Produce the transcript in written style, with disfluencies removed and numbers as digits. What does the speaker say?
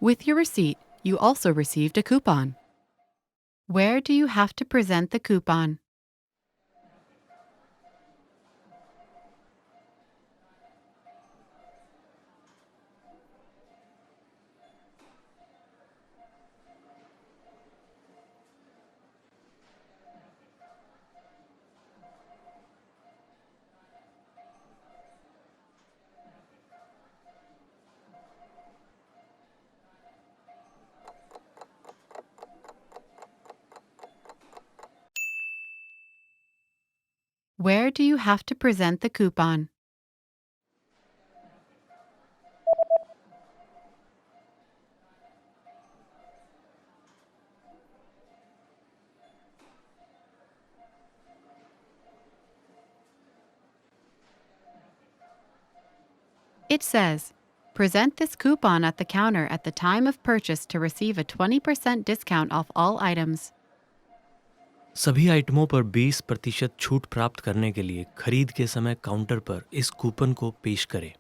With your receipt, you also received a coupon. Where do you have to present the coupon? Where do you have to present the coupon? It says, present this coupon at the counter at the time of purchase to receive a 20% discount off all items. सभी आइटमों पर 20% छूट प्राप्त करने के लिए खरीद के समय काउंटर पर इस कूपन को पेश करें।